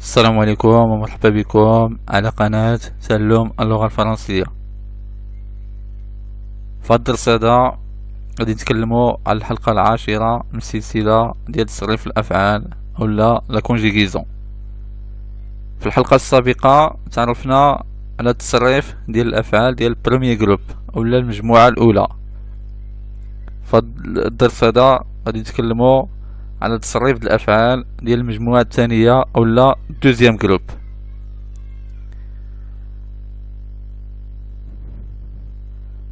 السلام عليكم ومرحبا بكم على قناة تعلم اللغة الفرنسية. في هذا الدرس هذا غادي نتكلموا على الحلقة العاشرة من السلسلة ديال تصريف الأفعال ولا لا كونجيغيزون. في الحلقة السابقة تعرفنا على التصريف ديال الأفعال ديال البروميي جروب ولا المجموعة الأولى. في هذا الدرس هذا غادي نتكلموا على تصريف الأفعال ديال المجموعة الثانية أولا دوزيام جروب.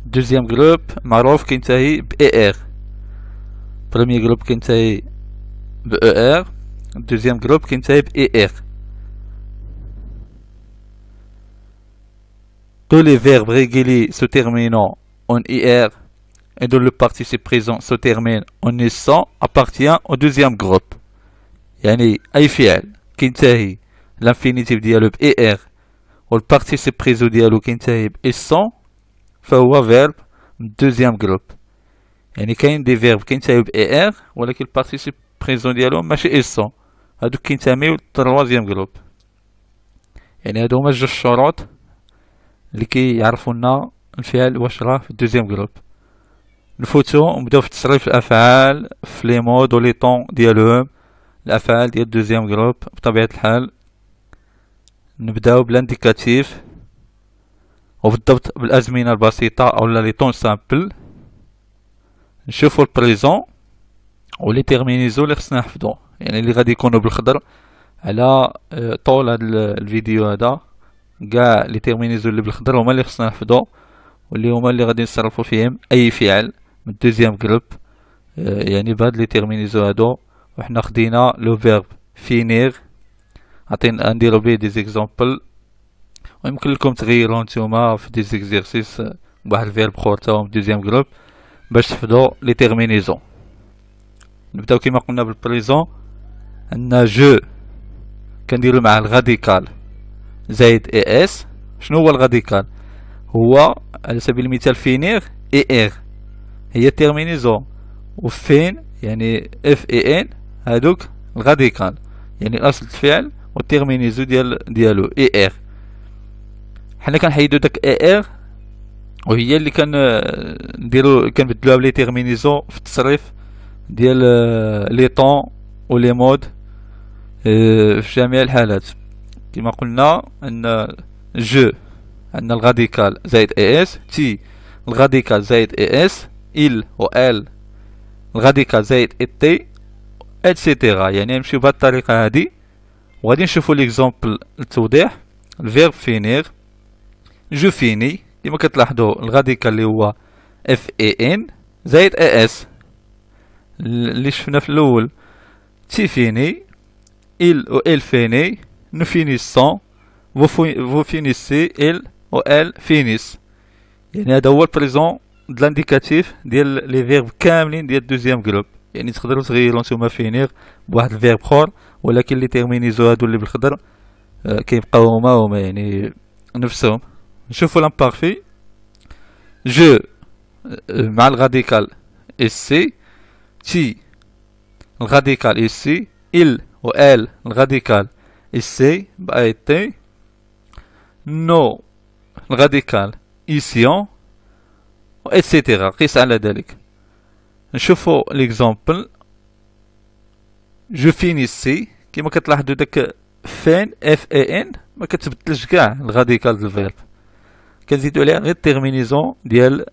دوزيام جروب معروف كينتهي ب ER. بروميي جروب كينتهي ب ER، دوزيام جروب كينتهي ب ER. Tous les verbes réguliers se terminant en IR et dont le participe présent se termine en ISSON appartient au deuxième groupe. يعني أي فعل كينتهي الانفينيتيف ديالو ب ER والبارتيسيب بريزو ديالو كينتهي ب ISSON فهو فيرب من دوزيام جروب. يعني كاين دي فيرب كينتهيو ب ER ولكن البارتيسيب بريزو ديالو ماشي ISSON، هادوك كينتميو للتروازيام جروب. يعني هادو هما جوج شروط اللي كيعرفونا الفعل واش راه في الدوزيام جروب. نفوتو ونبداو في تصريف الافعال في لي مود و لي طون ديالهم. الافعال ديال الدوزيام جروب بطبيعة الحال نبداو بالانديكاتيف وبالضبط بالازمنة البسيطة اولا لي طون سامبل. نشوفو البريزون و لي تيرمينيزو اللي خصنا نحفظو، يعني اللي غادي يكونوا بالخضر على طول هاد الفيديو هذا. كاع لي تيرمينيزو اللي بالخضر هما اللي خصنا نحفظو واللي هما اللي غادي نصرفو فيهم اي فعل من الدوزيام جروب. يعني بهاد لي تيرمينيزو هادو وحنا خدينا لو فيرب فينير. عطينا نديرو بيه دي زيكزامبل ويمكن لكم تغيرو نتوما في دي زيكزيرسيس بواحد الفيرب اخر تا هو من الدوزيام جروب باش تحفظو لي تيرمينيزو. نبداو كيما قلنا بالبريزون. عندنا جو كنديرو معاه الغاديكال زايد اي اس. شنو هو الغاديكال؟ هو على سبيل المثال فينير اي ار هي تيرمينيزون، وفين يعني اف اي ان هادوك الغاديكال، يعني اصل الفعل والتيرمينيزو ديالو اي ار. حنا كنحيدو داك اي ار وهي اللي نديرو كنبدلوها بلي تيرمينيزو في التصريف ديال لي طون و لي مود في جميع الحالات. كما قلنا ان جو عندنا الغاديكال زائد اي اس، تي الغاديكال زائد اي اس، il و ال الغاديكال زائد اي تي اتسيتيرا. يعني نمشيو بهاد الطريقة هادي وغادي نشوفو ليكزومبل للتوضيح. الفيرب فينير جو فيني كما كتلاحظو الغاديكال اللي هو اف اي ان زائد اي اس اللي شفنا في الاول. تي فيني il و elle فيني nous finissons vous finissez elle و elle finissent. يعني هذا هو البريزون د لانديكاتيف ديال لي فيرب كاملين ديال الدوزيام جروب. يعني تقدروا تغيروا نتوما فينير بواحد الفيرب اخر ولكن لي تيرمينيزو هادو اللي بالخضر كيبقاو هما يعني نفسهم. نشوفوا لامبارفي. جو مع الغاديكال اس سي، تي الغاديكال اس سي، il و elle الغاديكال اس سي باي تي، نو الغاديكال ايسيون و اتسيتيرا. قيس على ذلك. نشوفو ليكزومبل. جو فينيسي كيما كتلاحظوا داك فين اف اي ان ما كتبدلش كاع الغاديكال د الفيرب، كنزيدو عليها غير التيرمينيزون ديال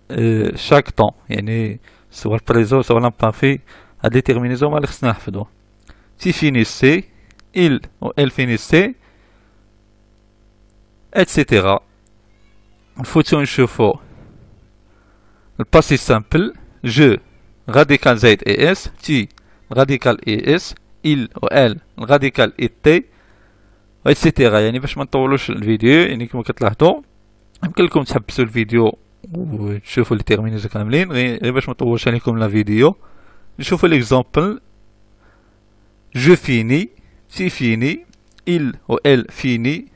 شاك طون. يعني سواء البريزون سواء لامبارفي هاد لي تيرمينيزون هما اللي خصنا نحفظو. تي فينيسي، il و elle فينيسي اتسيتيرا. نفوتو نشوفو الباسي سامبل. جو غاديكال زائد اي اس، تي غاديكال اي اس، il و elle الغاديكال اي تي اتسيتيرا. يعني باش ما نطولوش الفيديو يعني كما كتلاحظوا يمكن لكم تحبسوا الفيديو وتشوفوا لي تيرمينيزو كاملين غير باش ما نطولش عليكم لا فيديو. نشوفوا ليكزومبل. جو فيني، تي فيني، il و elle فيني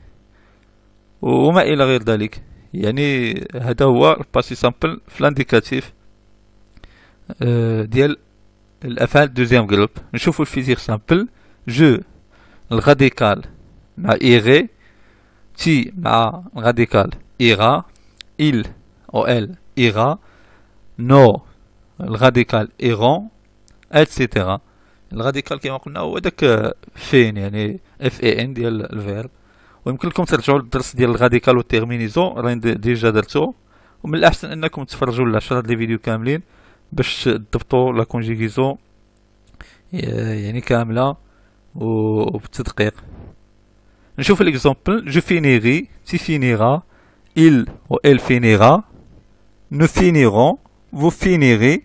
وما الى غير ذلك. يعني هذا هو الباسي سامبل في الانديكاتيف ديال الافعال دوزيام جروب. نشوفوا الفيزير سامبل. جو الغاديكال مع إيغي، تي مع الراديكال إيغا، إل أو إل إيغا، نو الراديكال إيغون، اتسيتيرا. الراديكال كيما قلنا هو داك فين يعني اف اي ان ديال الفيرب. ويمكن لكم ترجعوا للدرس ديال الراديكال والتيرمينيزون راني ديجا درتو، ومن الاحسن انكم تفرجوا ل10 هاد لي فيديو كاملين باش تضبطوا لا كونجيغيزون يعني كامله وبالتدقيق. نشوف الاكزامبل. جو فينيغي، تي فينيغا، il ou elle finira، nous finirons، vous finirez،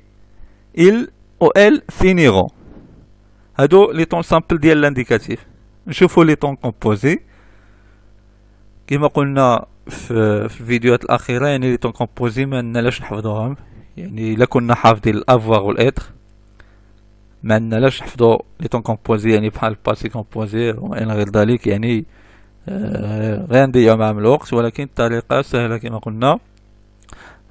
il ou elle finiront. هادو لي طون سامبل ديال لانديكاتيف. نشوفو لي طون كومبوزي كيما قلنا في الفيديوهات الاخيره، يعني لي طون كومبوزي ما عندناش نحفظوهم، يعني الا كنا حافظين الافوار والاتر ما عندناش نحفظو لي طون كومبوزي، يعني بحال الباسي كومبوزي والى غير ذلك، يعني غير نضيعو معاهم الوقت. ولكن الطريقه سهله كما قلنا.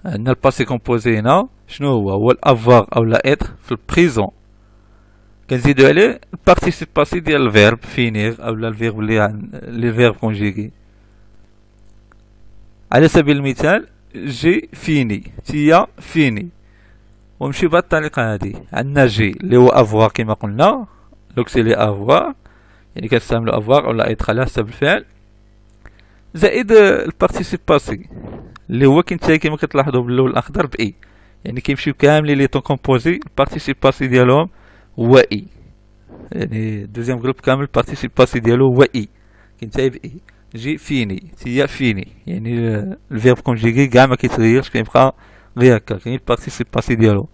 عندنا الباسي كومبوزي هنا شنو هو الافوار او لا اتر في البريزون، كنزيدو عليه البارتيسيب باسي ديال الفيرب فينيغ او لا الفيرب لي فيرب كونجيغي. على سبيل المثال جي فيني، تيا فيني، ونمشي بهاد الطريقه هادي. عندنا جي اللي هو افوار كما قلنا، لوكسيلي افوار يعني كنستعملو افوار او لا اتر على حسب الفعل، زائد البارتيسيب باسي اللي هو كينتهي كما كتلاحظوا باللون الاخضر باي، يعني كيمشيو كاملين لي طون كومبوزي البارتيسيب باسي ديالهم هو اي، يعني دوزيام جروب كامل البارتيسيب باسي ديالو هو اي كينتهي باي. جي فيني، تيا فيني، يعني الفيرب كونجيغي كاع ما كيتغيرش، كيبقى غير هكا. كاين البارتيسيب باسي ديالو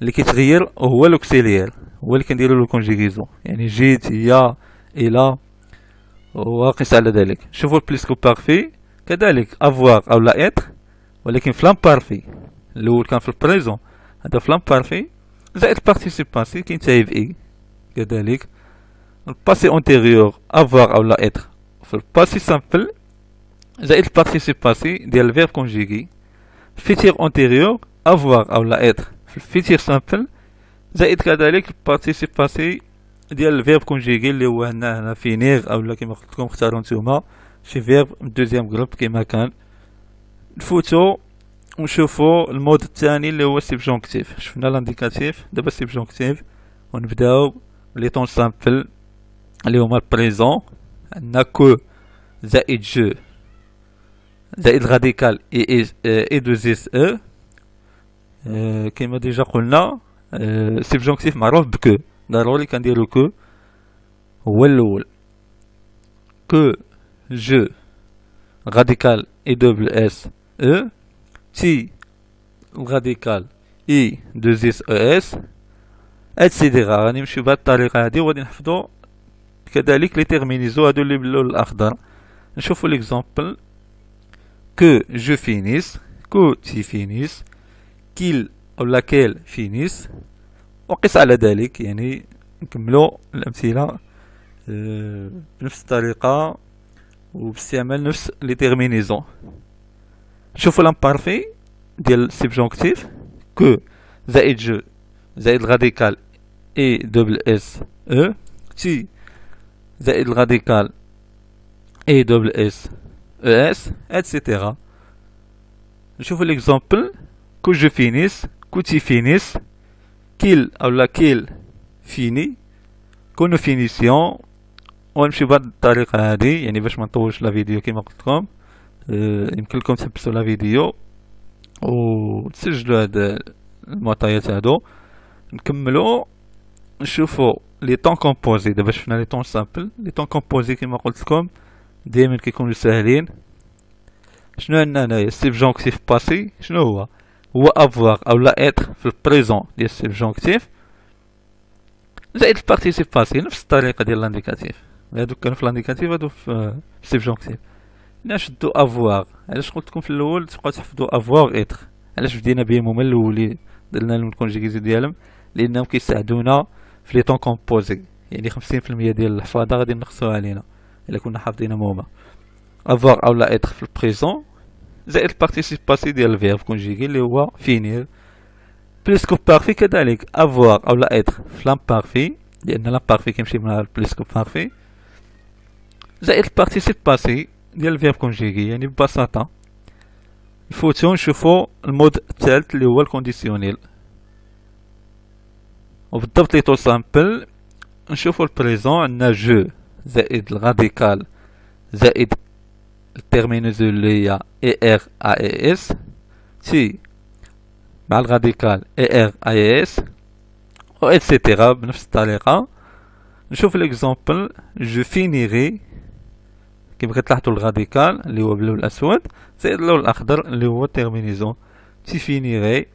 اللي كيتغير هو لوكسيليير، هو اللي كنديرو له كونجيغيزون، يعني جي، تيا، الى وقس على ذلك. شوفوا البليسكو بارفي كذلك افوار او لا اتر، ولكن فلام بارفي الاول كان في البريزون، هذا فلام بارفي زائد البارتيسيب باسي كينتهي باي. كذلك الباسي اونتيريور افوار او لا اتر في الباسي سامبل زائد البارتيسيب باسي ديال الفيرب كونجيغي. فيتير اونتيريور افوار او لا اتر في الفيتير سامبل زائد كذلك البارتيسيب باسي ديال الفيرب كونجيغي اللي هو هنا فينيغ او لا كيما قلت لكم اختاروا نتوما شي فيرب من دوزيام جروب كيما كان. نفوتو ونشوفو المود الثاني اللي هو سيبجونكتيف. شفنا لانديكاتيف، دابا سيبجونكتيف، ونبداو لي طون سامبل اللي هما البريزون. عندنا كو زائد جو زائد الراديكال اي دوزيس او. كيما ديجا قلنا سيبجونكتيف معروف بكو، ضروري كنديرو كو هو الاول. كو جو راديكال اي دوبل اس او، تي الراديكال اي دوزيس او اس، اتسيتيرا. غادي نمشيو بهاد الطريقه هادي وغادي نحفظو كذلك لي تيرمينيزو هادو اللي باللون الاخضر. نشوفو ليكزامبل. كو جو فينيس، كو تي فينيس، كيل او لاكيل فينيس، وقس على ذلك. يعني نكملو الامثله بنفس الطريقه وباستعمال نفس لي تيرمينيزون. شوفوا لامبارفي ديال السبجونكتيف. كو زائد جو زائد الراديكال اي دوبل اس او، تي زائد الراديكال اي دوبل اس او اس، اتسيتيرا. نشوفوا ليكزامبل. كو جو فينيس، كو تي فينيس، كيل او لا كيل فيني، كو نو فينيسيون. ونمشي بهاد الطريقه هادي يعني باش ما نطولش لا فيديو كيما قلت لكم. يمكن لكم تحبسوا لا فيديو وتسجلوا هاد المعطيات هادو. نكملوا نشوفوا لي طون كومبوزي. دابا شفنا لي طون سامبل، لي طون كومبوزي كيما قلت لكم دائما كيكونوا ساهلين. شنو عندنا هنايا؟ السبجونكتيف باسي شنو هو؟ هو افوار او لا اتر في البريزون ديال السبجونكتيف زائد البارتيسيب باسي، نفس الطريقه ديال لانديكاتيف. هادو كانوا في لانديكاتيف، هادو في السبجونكتيف. نشدو افوار. علاش قلت لكم في الاول تبقاو تحفظوا افوار اتر؟ علاش بدينا بهم هما الاولين درنا لهم الكونجيغيزي ديالهم؟ لانهم كيساعدونا في لي طون كومبوزي، يعني 50% ديال الحفاظه غادي نقصوها علينا الا كنا حافظينهم هما. افوار او لا اتر في البريزون زائد البارتيسيب باسي ديال الفيرب كونجيغي اللي هو فينير. بليسكو بارفي كذلك افوار او لا اتر في لامبارفي، لان لامبارفي كيمشي مع البليسكو بارفي. زائد البارتيسيب باسي ديال الفيرب كونجيغي. يعني ببساطة نفوتو نشوفو المود الثالث اللي هو الكونديسيونيل، وبالضبط لي تو سامبل نشوفو البريزون. عندنا جو زائد الغاديكال زائد التيرمينوزو اللي هي اي ار اي اس، تي مع الغاديكال اي ار اي اس، و اتسيتيرا بنفس الطريقة. نشوف ليكزومبل جو فينيغي كيما كتلاحظوا الغاديكال اللي هو باللون الاسود زائد اللون الاخضر اللي هو تيرمينيزون. تي فينيغي،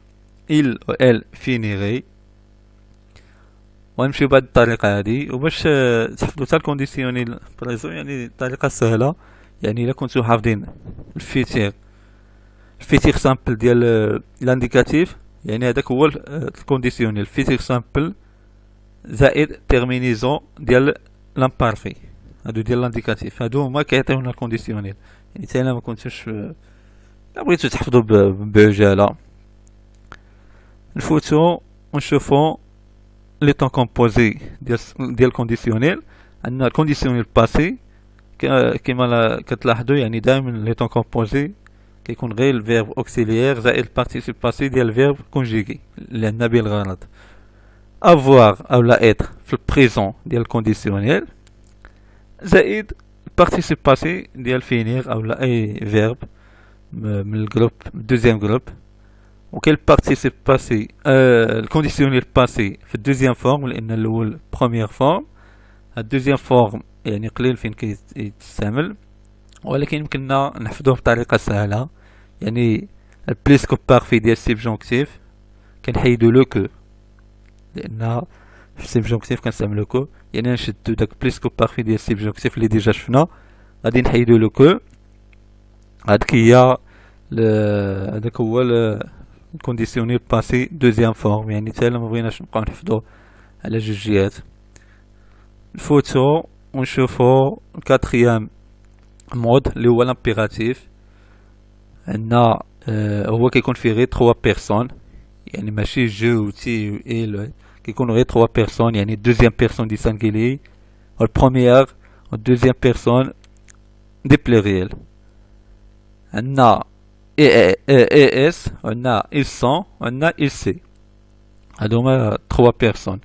il و elle فينيغي. ونمشيو بهاد الطريقة هادي. وباش تحفظوا حتى الكونديسيونيل بريزون يعني طريقة سهلة. يعني الا كنتو حافظين الفيتير سامبل ديال لانديكاتيف، يعني هذاك هو الكونديسيونيل فيتير سامبل زائد تيرمينيزون ديال لامبارفي، هادو ديال لانديكاتيف، هادو هما كيعطيونا الكونديسيونيل. يعني حتى الا مكنتوش لا بغيتو تحفظوا بعجالة، نفوتو ونشوفو لي طون كومبوزي ديال الكونديسيونيل. عندنا الكونديسيونيل باسي كيما كتلاحظوا، يعني دائما لي طون كومبوزي كيكون غير الفيرب اوكسيليير زائد البارتيسيب باسي ديال الفيرب كونجيغي اللي عندنا به الغرض. افوار او لا اتر في البريزون ديال الكونديسيونيل زائد البارتيسيب باسي ديال فينير او لا اي فيرب من الجروب الدوزيام جروب. وكاين البارتيسيب باسي الكونديسيونيل باسي في الدوزيام فورم، لان الاول بروميير فورم. الدوزيام فورم يعني قليل فين كيتستعمل، ولكن يمكننا نحفظوه بطريقة سهلة. يعني البليسكو بارفي ديال السيبجونكتيف كنحيدو لو كو، لان في السيبجونكتيف كنستعملو كو. يعني نشدو داك بليسكو بارفي ديال السيبجونكتيف اللي ديجا شفنا، غادي نحيدو لو كو. هاديك هي هداك هو الكونديسيونيل باسي دوزيام فورم. يعني حتى ما بغيناش نبقاو نحفظو على جوج جهات. نفوتو ونشوفو الكاتريام مود اللي هو لامبيراتيف. عندنا هو كيكون فيه غير 3 بيرسون، يعني ماشي جو و تي و إل، كيكون غير 3 بيرسون. يعني دوزيام بيرسون دي سانغيلي و البروميير و دوزيام بيرسون دي بلوريال. عندنا اي اس، عندنا ils sont، عندنا ils c'est. هادو هما 3 بيرسون.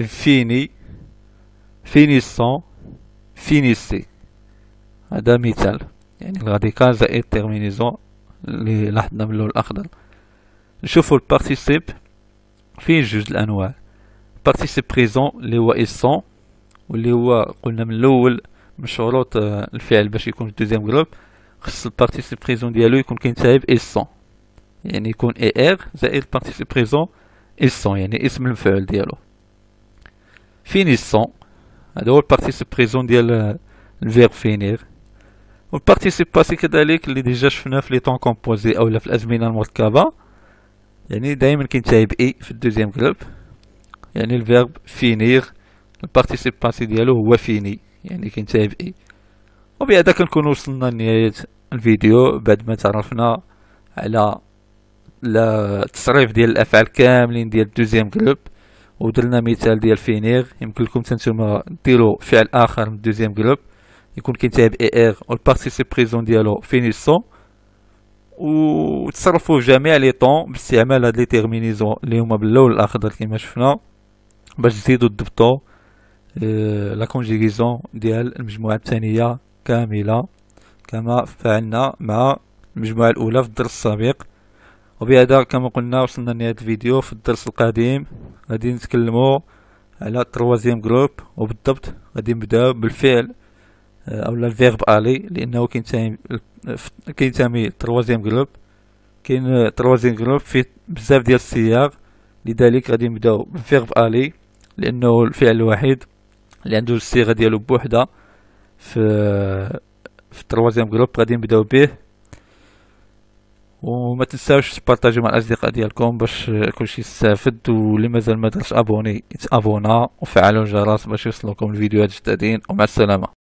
فيني، فينيسون، فينيسي. هذا مثال، يعني الراديكال زائد تيرمينيزون اللي لاحظنا باللون الاخضر. نشوفو البارتيسيب فيه جوج الانواع. بارتيسيب بريزون اللي هو ils sont، واللي هو قلنا من الاول من شروط الفعل باش يكون في الدوزيام جروب خص البارتيسيب بريزون ديالو يكون كينتهي ب ils sont، يعني يكون اي ار زائد البارتيسيب بريزون ils sont، يعني اسم المفعول ديالو. فينيسون هذا هو البارتيسيب بريزون ديال الفيرب فينير. والبارتيسيب باسي كذلك اللي ديجا شفناه في لي طون كومبوزي اولا في الازمنه المركبه، يعني دائما كينتهي ب اي في الدوزيام جروب. يعني الفيرب فينير البارتيسيب باسي ديالو هو فيني، يعني كينتهي ب اي. وبهذا كنكون وصلنا لنهاية الفيديو بعد ما تعرفنا على التصريف ديال الافعال كاملين ديال الدوزيام جروب، ودرنا مثال ديال فينير. يمكن لكم نتوما ديروا فعل اخر من الدوزيام جروب يكون كينتهي ب اي ار والبارتيسيب بريزون ديالو فينيسون، وتصرفوا في جميع لي طون باستعمال هاد لي تيرمينيزون اللي هما باللون الاخضر كما شفنا، باش تزيدوا تضبطوا لا كونجيغيزون ديال المجموعه الثانيه كامله كما فعلنا مع المجموعه الاولى في الدرس السابق. وبهذا كما قلنا وصلنا لنهاية الفيديو. في الدرس القادم غادي نتكلموا على التروازيام جروب، وبالضبط غادي نبداو بالفعل اولا الفيرب الي، لانه كينتمي التروازيام جروب. كاين التروازيام جروب فيه بزاف ديال الصيغ، لذلك غادي نبداو بالفيرب الي لانه الفعل الوحيد اللي عنده الصيغه ديالو بوحده في التروازيام جروب غادي نبداو به. وما تنساوش تبارطاجيو مع الاصدقاء ديالكم باش كلشي يستافد، واللي مازال ما درتش ابوني يتابونا وفعلوا الجرس باش يوصلوكم الفيديوهات الجدادين. ومع السلامه.